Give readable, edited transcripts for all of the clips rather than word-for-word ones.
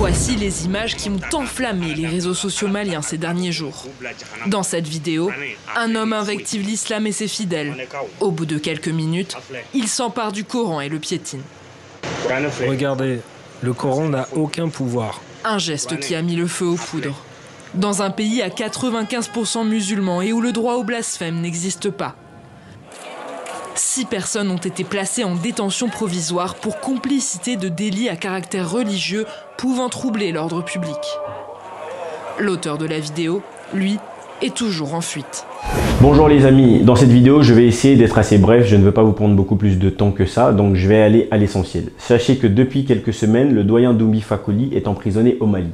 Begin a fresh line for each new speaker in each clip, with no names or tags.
Voici les images qui ont enflammé les réseaux sociaux maliens ces derniers jours. Dans cette vidéo, un homme invective l'islam et ses fidèles. Au bout de quelques minutes, il s'empare du Coran et le piétine.
Regardez, le Coran n'a aucun pouvoir.
Un geste qui a mis le feu aux poudres. Dans un pays à 95% musulmans et où le droit au blasphème n'existe pas. 6 personnes ont été placées en détention provisoire pour complicité de délits à caractère religieux pouvant troubler l'ordre public. L'auteur de la vidéo, lui, est toujours en fuite.
Bonjour les amis, dans cette vidéo je vais essayer d'être assez bref, je ne veux pas vous prendre beaucoup plus de temps que ça, donc je vais aller à l'essentiel. Sachez que depuis quelques semaines, le doyen Doumbi Fakoly est emprisonné au Mali.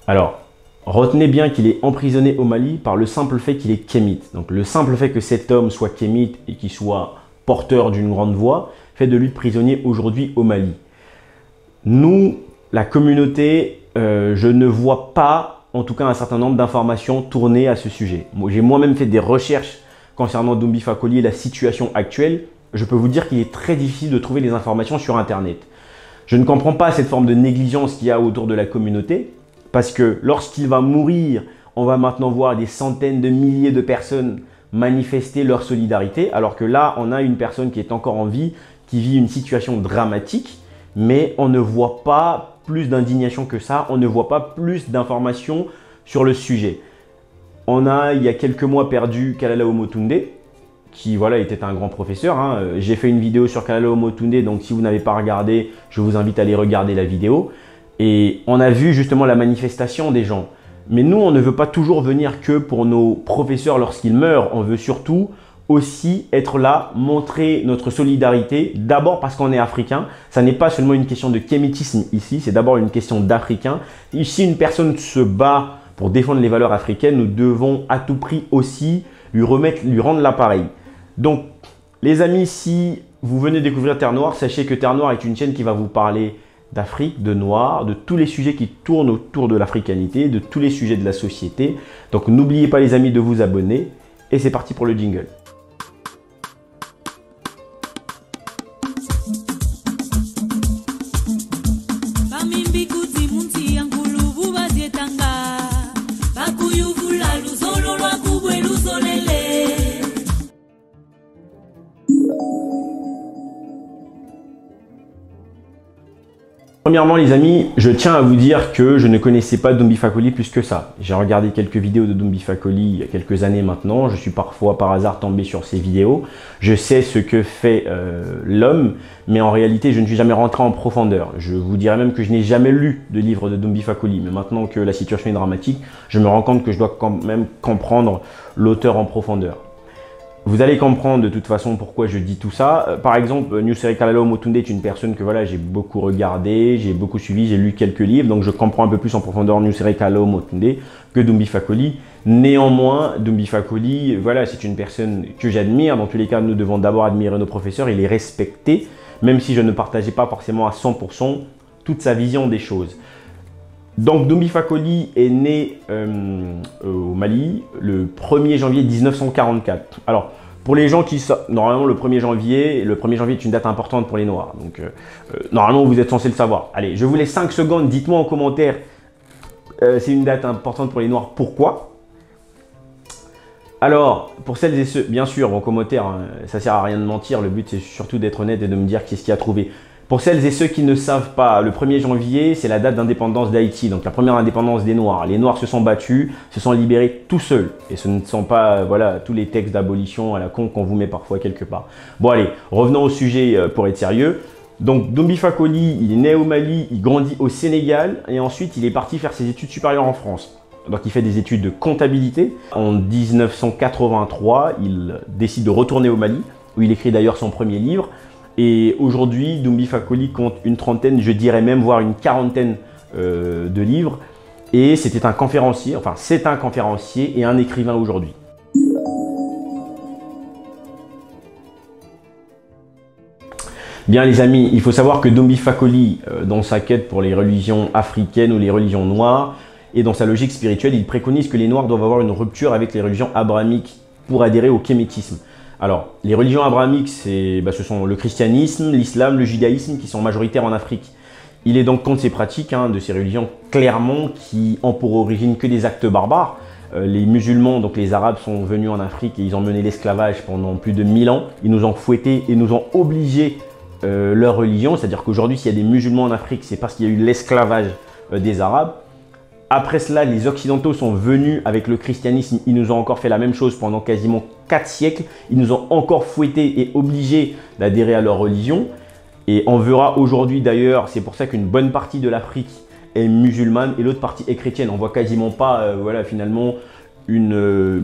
Alors, retenez bien qu'il est emprisonné au Mali par le simple fait qu'il est kémite. Donc le simple fait que cet homme soit kémite et qu'il soit porteur d'une grande voix fait de lui prisonnier aujourd'hui au Mali. Nous, la communauté, je ne vois pas, en tout cas un certain nombre d'informations tournées à ce sujet. J'ai moi-même fait des recherches concernant Doumbi Fakoly et la situation actuelle. Je peux vous dire qu'il est très difficile de trouver les informations sur Internet. Je ne comprends pas cette forme de négligence qu'il y a autour de la communauté. Parce que lorsqu'il va mourir, on va maintenant voir des centaines de milliers de personnes manifester leur solidarité. Alors que là, on a une personne qui est encore en vie, qui vit une situation dramatique. Mais on ne voit pas plus d'indignation que ça. On ne voit pas plus d'informations sur le sujet. On a, il y a quelques mois, perdu Kalala Omotunde, qui voilà, était un grand professeur. J'ai fait une vidéo sur Kalala Omotunde, donc si vous n'avez pas regardé, je vous invite à aller regarder la vidéo. Et on a vu justement la manifestation des gens. Mais nous, on ne veut pas toujours venir que pour nos professeurs lorsqu'ils meurent. On veut surtout aussi être là, montrer notre solidarité. D'abord parce qu'on est africain. Ça n'est pas seulement une question de kémitisme ici, c'est d'abord une question d'africain. Si une personne se bat pour défendre les valeurs africaines, nous devons à tout prix aussi lui rendre l'appareil. Donc, les amis, si vous venez découvrir Terre Noire, sachez que Terre Noire est une chaîne qui va vous parler d'Afrique, de Noir, de tous les sujets qui tournent autour de l'africanité, de tous les sujets de la société. Donc n'oubliez pas les amis de vous abonner et c'est parti pour le jingle. Premièrement les amis, je tiens à vous dire que je ne connaissais pas Doumbi Fakoly plus que ça. J'ai regardé quelques vidéos de Doumbi Fakoly il y a quelques années maintenant. Je suis parfois par hasard tombé sur ces vidéos. Je sais ce que fait l'homme, mais en réalité je ne suis jamais rentré en profondeur. Je vous dirais même que je n'ai jamais lu de livre de Doumbi Fakoly. Mais maintenant que la situation est dramatique, je me rends compte que je dois quand même comprendre l'auteur en profondeur. Vous allez comprendre de toute façon pourquoi je dis tout ça. Par exemple, Nusere Kalala Omotunde est une personne que voilà, j'ai beaucoup regardé, j'ai beaucoup suivi, j'ai lu quelques livres, donc je comprends un peu plus en profondeur Nusere Kalala Omotunde que Doumbi Fakoly. Néanmoins, Doumbi Fakoly, voilà, c'est une personne que j'admire. Dans tous les cas, nous devons d'abord admirer nos professeurs et les respecter, même si je ne partageais pas forcément à 100% toute sa vision des choses. Donc Doumbi Fakoly est né au Mali le 1er janvier 1944. Alors, pour les gens qui savent, normalement le 1er janvier est une date importante pour les Noirs. Donc, normalement, vous êtes censé le savoir. Allez, je vous laisse 5 secondes, dites-moi en commentaire, c'est une date importante pour les Noirs, pourquoi? Alors, pour celles et ceux, bien sûr, en commentaire, hein, ça sert à rien de mentir, le but c'est surtout d'être honnête et de me dire qu'est-ce qu'il y a trouvé. Pour celles et ceux qui ne savent pas, le 1er janvier, c'est la date d'indépendance d'Haïti, donc la première indépendance des Noirs. Les Noirs se sont battus, se sont libérés tout seuls. Et ce ne sont pas voilà, tous les textes d'abolition à la con qu'on vous met parfois quelque part. Bon allez, revenons au sujet pour être sérieux. Donc Doumbi Fakoly, il est né au Mali, il grandit au Sénégal et ensuite il est parti faire ses études supérieures en France. Donc il fait des études de comptabilité. En 1983, il décide de retourner au Mali, où il écrit d'ailleurs son premier livre. Et aujourd'hui, Doumbi Fakoly compte une trentaine, je dirais même, voire une quarantaine de livres. Et c'était un conférencier, enfin c'est un conférencier et un écrivain aujourd'hui. Bien les amis, il faut savoir que Doumbi Fakoly, dans sa quête pour les religions africaines ou les religions noires, et dans sa logique spirituelle, il préconise que les Noirs doivent avoir une rupture avec les religions abrahamiques pour adhérer au kémétisme. Alors, les religions abrahamiques, ce sont le christianisme, l'islam, le judaïsme qui sont majoritaires en Afrique. Il est donc contre ces pratiques de ces religions clairement qui ont pour origine que des actes barbares. Les musulmans, donc les arabes, sont venus en Afrique et ils ont mené l'esclavage pendant plus de 1000 ans. Ils nous ont fouettés et nous ont obligés leur religion. C'est-à-dire qu'aujourd'hui, s'il y a des musulmans en Afrique, c'est parce qu'il y a eu l'esclavage des arabes. Après cela, les occidentaux sont venus avec le christianisme. Ils nous ont encore fait la même chose pendant quasiment 4 siècles. Ils nous ont encore fouettés et obligés d'adhérer à leur religion. Et on verra aujourd'hui d'ailleurs, c'est pour ça qu'une bonne partie de l'Afrique est musulmane et l'autre partie est chrétienne. On voit quasiment pas voilà, finalement une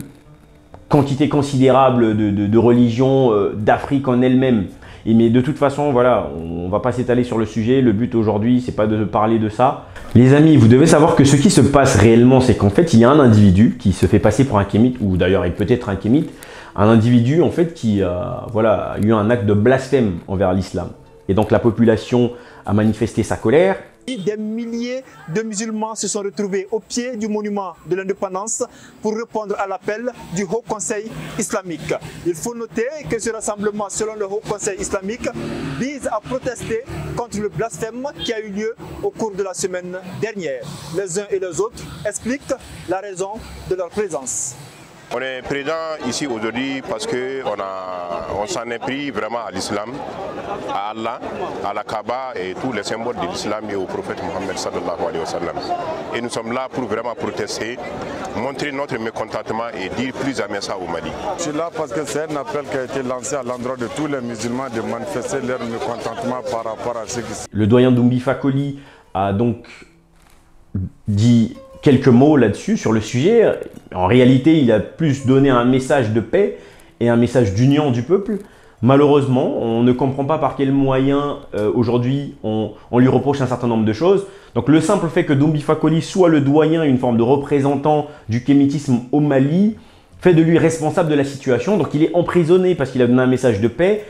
quantité considérable de religions d'Afrique en elle-même. Mais de toute façon, voilà, on ne va pas s'étaler sur le sujet. Le but aujourd'hui, c'est pas de parler de ça. Les amis, vous devez savoir que ce qui se passe réellement, c'est qu'en fait, il y a un individu qui se fait passer pour un kémite, ou d'ailleurs, il peut être un kémite, un individu en fait qui voilà, a eu un acte de blasphème envers l'islam. Et donc la population a manifesté sa colère.
Des milliers de musulmans se sont retrouvés au pied du monument de l'indépendance pour répondre à l'appel du Haut Conseil islamique. Il faut noter que ce rassemblement, selon le Haut Conseil islamique, vise à protester contre le blasphème qui a eu lieu au cours de la semaine dernière. Les uns et les autres expliquent la raison de leur présence.
On est présent ici aujourd'hui parce qu'on s'en est pris vraiment à l'islam, à Allah, à la Kaaba et tous les symboles de l'islam et au prophète Mohammed sallallahu alayhi wa sallam. Et nous sommes là pour vraiment protester, montrer notre mécontentement et dire plus jamais ça au Mali.
Je suis là parce que c'est un appel qui a été lancé à l'endroit de tous les musulmans de manifester leur mécontentement par rapport à ce qui se passe.
Le doyen Doumbi Fakoly a donc dit quelques mots là-dessus, sur le sujet. En réalité, il a plus donné un message de paix et un message d'union du peuple. Malheureusement, on ne comprend pas par quels moyens aujourd'hui on lui reproche un certain nombre de choses. Donc le simple fait que Doumbi Fakoly soit le doyen, une forme de représentant du kémitisme au Mali, fait de lui responsable de la situation. Donc il est emprisonné parce qu'il a donné un message de paix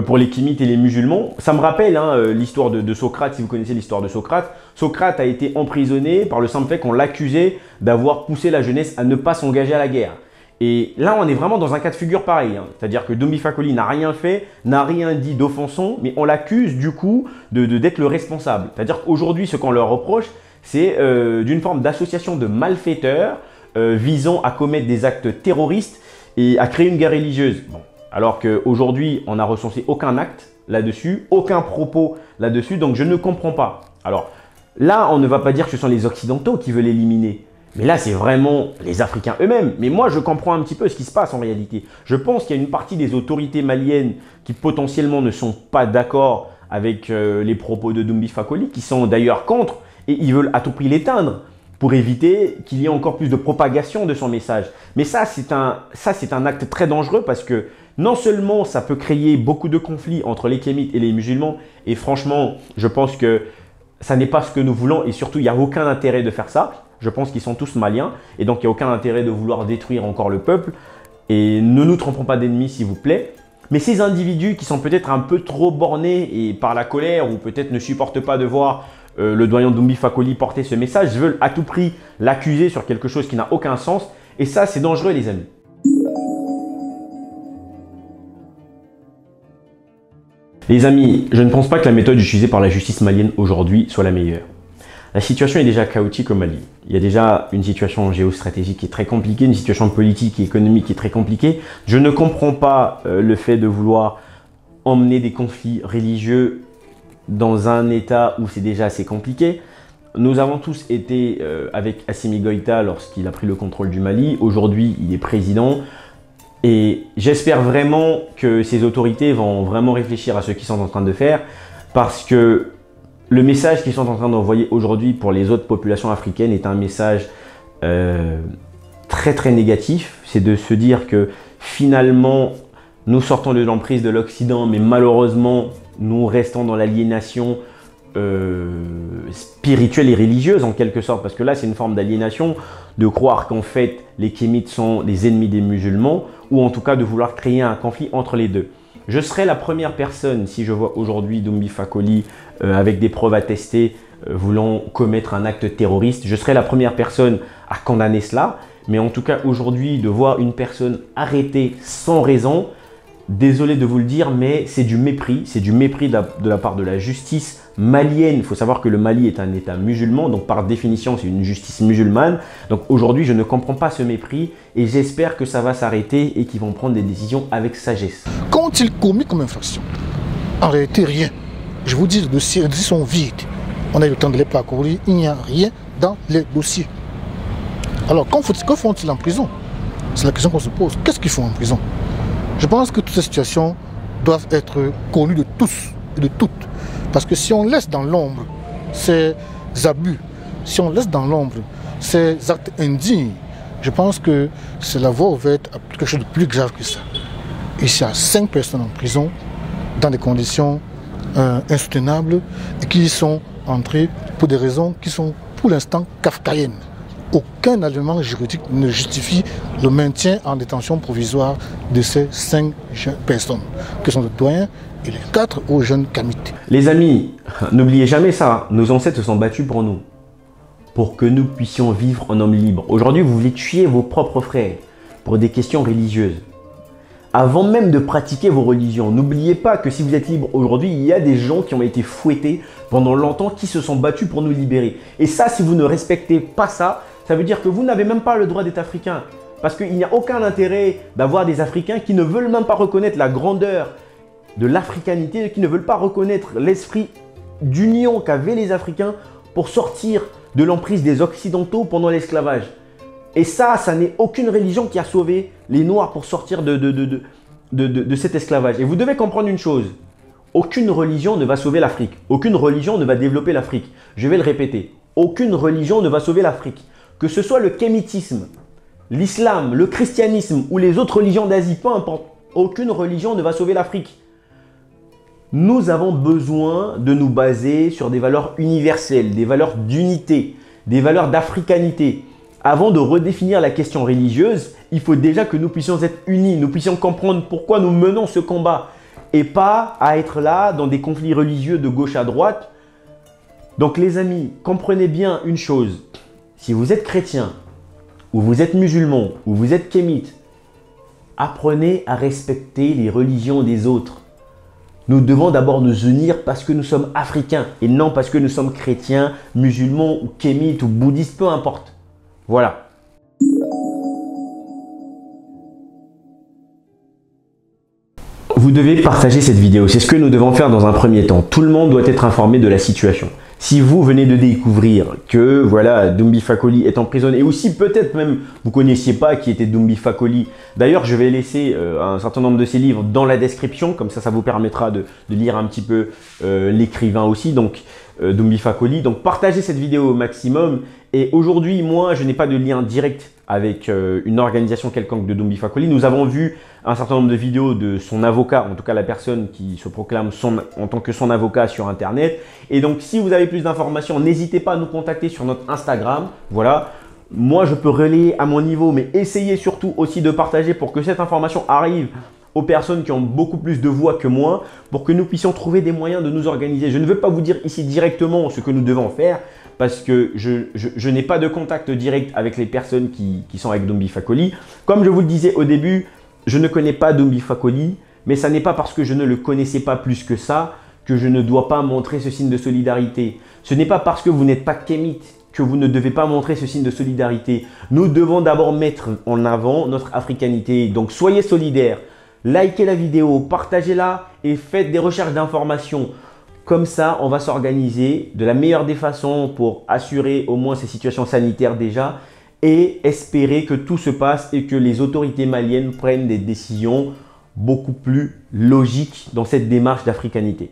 pour les kémites et les musulmans. Ça me rappelle l'histoire de Socrate, si vous connaissez l'histoire de Socrate. Socrate a été emprisonné par le simple fait qu'on l'accusait d'avoir poussé la jeunesse à ne pas s'engager à la guerre. Et là, on est vraiment dans un cas de figure pareil. C'est-à-dire que Doumbi Fakoly n'a rien fait, n'a rien dit d'offensant, mais on l'accuse du coup d'être le responsable. C'est-à-dire qu'aujourd'hui, ce qu'on leur reproche, c'est d'une forme d'association de malfaiteurs visant à commettre des actes terroristes et à créer une guerre religieuse. Bon. Alors qu'aujourd'hui, on n'a recensé aucun acte là-dessus, aucun propos là-dessus, donc je ne comprends pas. Alors là, on ne va pas dire que ce sont les Occidentaux qui veulent l'éliminer, mais là, c'est vraiment les Africains eux-mêmes. Mais moi, je comprends un petit peu ce qui se passe en réalité. Je pense qu'il y a une partie des autorités maliennes qui potentiellement ne sont pas d'accord avec les propos de Doumbi Fakoly, qui sont d'ailleurs contre, et ils veulent à tout prix l'éteindre pour éviter qu'il y ait encore plus de propagation de son message. Mais ça, c'est un acte très dangereux parce que non seulement ça peut créer beaucoup de conflits entre les kémites et les musulmans, et franchement, je pense que ça n'est pas ce que nous voulons et surtout, il n'y a aucun intérêt de faire ça. Je pense qu'ils sont tous maliens et donc il n'y a aucun intérêt de vouloir détruire encore le peuple. Et ne nous trompons pas d'ennemis, s'il vous plaît. Mais ces individus qui sont peut-être un peu trop bornés et par la colère ou peut-être ne supportent pas de voir le doyen Doumbi Fakoly porter ce message, veulent à tout prix l'accuser sur quelque chose qui n'a aucun sens. Et ça, c'est dangereux, les amis. Les amis, je ne pense pas que la méthode utilisée par la justice malienne aujourd'hui soit la meilleure. La situation est déjà chaotique au Mali. Il y a déjà une situation géostratégique qui est très compliquée, une situation politique et économique qui est très compliquée. Je ne comprends pas le fait de vouloir emmener des conflits religieux dans un état où c'est déjà assez compliqué. Nous avons tous été avec Assimi Goïta lorsqu'il a pris le contrôle du Mali. Aujourd'hui, il est président. Et j'espère vraiment que ces autorités vont vraiment réfléchir à ce qu'ils sont en train de faire parce que le message qu'ils sont en train d'envoyer aujourd'hui pour les autres populations africaines est un message très très négatif. C'est de se dire que finalement, nous sortons de l'emprise de l'Occident, mais malheureusement, nous restons dans l'aliénation spirituelle et religieuse en quelque sorte. Parce que là, c'est une forme d'aliénation de croire qu'en fait, les kémites sont des ennemis des musulmans ou en tout cas de vouloir créer un conflit entre les deux. Je serai la première personne, si je vois aujourd'hui Doumbi Fakoly avec des preuves attestées voulant commettre un acte terroriste, je serai la première personne à condamner cela. Mais en tout cas, aujourd'hui, de voir une personne arrêtée sans raison, désolé de vous le dire, mais c'est du mépris de la part de la justice malienne. Il faut savoir que le Mali est un État musulman, donc par définition, c'est une justice musulmane. Donc aujourd'hui, je ne comprends pas ce mépris et j'espère que ça va s'arrêter et qu'ils vont prendre des décisions avec sagesse.
Qu'ont-ils commis comme infraction? En réalité, rien. Je vous dis, les dossiers sont vides. On a eu le temps de les parcourir, il n'y a rien dans les dossiers. Alors, que font-ils en prison? C'est la question qu'on se pose. Qu'est-ce qu'ils font en prison? Je pense que toutes ces situations doivent être connues de tous et de toutes. Parce que si on laisse dans l'ombre ces abus, si on laisse dans l'ombre ces actes indignes, je pense que c'est la voie ouverte à quelque chose de plus grave que ça. Ici, il y a 5 personnes en prison dans des conditions insoutenables et qui y sont entrées pour des raisons qui sont pour l'instant kafkaïennes. Aucun élément juridique ne justifie le maintien en détention provisoire de ces 5 personnes, que sont le doyen et les 4 aux jeunes kamites.
Les amis, n'oubliez jamais ça, nos ancêtres se sont battus pour nous, pour que nous puissions vivre en homme libre. Aujourd'hui, vous voulez tuer vos propres frères pour des questions religieuses. Avant même de pratiquer vos religions, n'oubliez pas que si vous êtes libre aujourd'hui, il y a des gens qui ont été fouettés pendant longtemps, qui se sont battus pour nous libérer. Et ça, si vous ne respectez pas ça, ça veut dire que vous n'avez même pas le droit d'être africain. Parce qu'il n'y a aucun intérêt d'avoir des Africains qui ne veulent même pas reconnaître la grandeur de l'africanité, qui ne veulent pas reconnaître l'esprit d'union qu'avaient les Africains pour sortir de l'emprise des Occidentaux pendant l'esclavage. Et ça n'est aucune religion qui a sauvé les Noirs pour sortir de cet esclavage. Et vous devez comprendre une chose, aucune religion ne va sauver l'Afrique. Aucune religion ne va développer l'Afrique. Je vais le répéter, aucune religion ne va sauver l'Afrique. Que ce soit le kémitisme, l'islam, le christianisme ou les autres religions d'Asie, peu importe, aucune religion ne va sauver l'Afrique. Nous avons besoin de nous baser sur des valeurs universelles, des valeurs d'unité, des valeurs d'africanité. Avant de redéfinir la question religieuse, il faut déjà que nous puissions être unis, nous puissions comprendre pourquoi nous menons ce combat et pas à être là dans des conflits religieux de gauche à droite. Donc les amis, comprenez bien une chose, si vous êtes chrétien, ou vous êtes musulman, ou vous êtes kémite, apprenez à respecter les religions des autres. Nous devons d'abord nous unir parce que nous sommes africains et non parce que nous sommes chrétiens, musulmans, ou kémites, ou bouddhistes, peu importe. Voilà. Vous devez partager cette vidéo. C'est ce que nous devons faire dans un premier temps. Tout le monde doit être informé de la situation. Si vous venez de découvrir que voilà, Doumbi Fakoly est emprisonné, et aussi peut-être même vous ne connaissiez pas qui était Doumbi Fakoly. D'ailleurs, je vais laisser un certain nombre de ses livres dans la description, comme ça vous permettra de lire un petit peu l'écrivain aussi, donc Doumbi Fakoly. Donc partagez cette vidéo au maximum. Et aujourd'hui, moi, je n'ai pas de lien direct avec une organisation quelconque de Doumbi Fakoly. Nous avons vu un certain nombre de vidéos de son avocat, en tout cas la personne qui se proclame en tant que son avocat sur Internet. Et donc, si vous avez plus d'informations, n'hésitez pas à nous contacter sur notre Instagram. Voilà, moi, je peux relayer à mon niveau, mais essayez surtout aussi de partager pour que cette information arrive aux personnes qui ont beaucoup plus de voix que moi, pour que nous puissions trouver des moyens de nous organiser. Je ne veux pas vous dire ici directement ce que nous devons faire, parce que je n'ai pas de contact direct avec les personnes qui sont avec Doumbi Fakoly. Comme je vous le disais au début, je ne connais pas Doumbi Fakoly, mais ça n'est pas parce que je ne le connaissais pas plus que ça que je ne dois pas montrer ce signe de solidarité. Ce n'est pas parce que vous n'êtes pas kémite que vous ne devez pas montrer ce signe de solidarité. Nous devons d'abord mettre en avant notre africanité. Donc soyez solidaires, likez la vidéo, partagez-la et faites des recherches d'informations. Comme ça, on va s'organiser de la meilleure des façons pour assurer au moins ces situations sanitaires déjà et espérer que tout se passe et que les autorités maliennes prennent des décisions beaucoup plus logiques dans cette démarche d'africanité.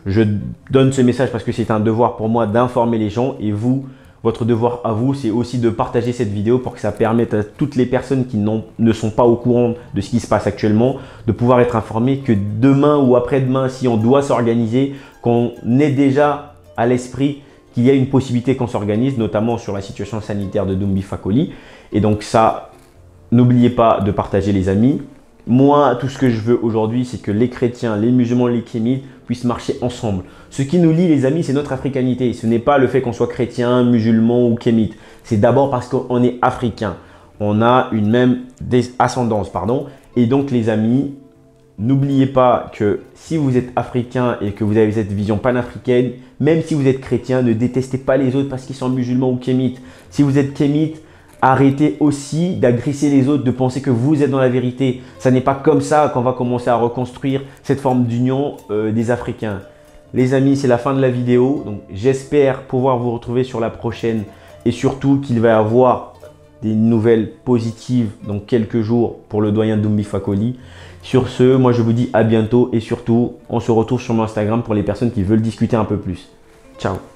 Je donne ce message parce que c'est un devoir pour moi d'informer les gens et vous, votre devoir à vous, c'est aussi de partager cette vidéo pour que ça permette à toutes les personnes qui ne sont pas au courant de ce qui se passe actuellement de pouvoir être informées que demain ou après-demain, si on doit s'organiser, qu'on ait déjà à l'esprit qu'il y a une possibilité qu'on s'organise, notamment sur la situation sanitaire de Doumbi Fakoly. Et donc ça, n'oubliez pas de partager les amis. Moi, tout ce que je veux aujourd'hui, c'est que les chrétiens, les musulmans, les kémites puissent marcher ensemble. Ce qui nous lie, les amis, c'est notre africanité. Ce n'est pas le fait qu'on soit chrétien, musulman ou kémite. C'est d'abord parce qu'on est africain. On a une même ascendance, pardon. Et donc, les amis, n'oubliez pas que si vous êtes africain et que vous avez cette vision panafricaine, Même si vous êtes chrétien, ne détestez pas les autres parce qu'ils sont musulmans ou kémites. Si vous êtes kémite, arrêtez aussi d'agresser les autres, de penser que vous êtes dans la vérité. Ça n'est pas comme ça qu'on va commencer à reconstruire cette forme d'union des Africains. Les amis, c'est la fin de la vidéo. Donc, j'espère pouvoir vous retrouver sur la prochaine et surtout qu'il va y avoir des nouvelles positives dans quelques jours pour le doyen Doumbi Fakoli. Sur ce, moi je vous dis à bientôt et surtout, on se retrouve sur mon Instagram pour les personnes qui veulent discuter un peu plus. Ciao.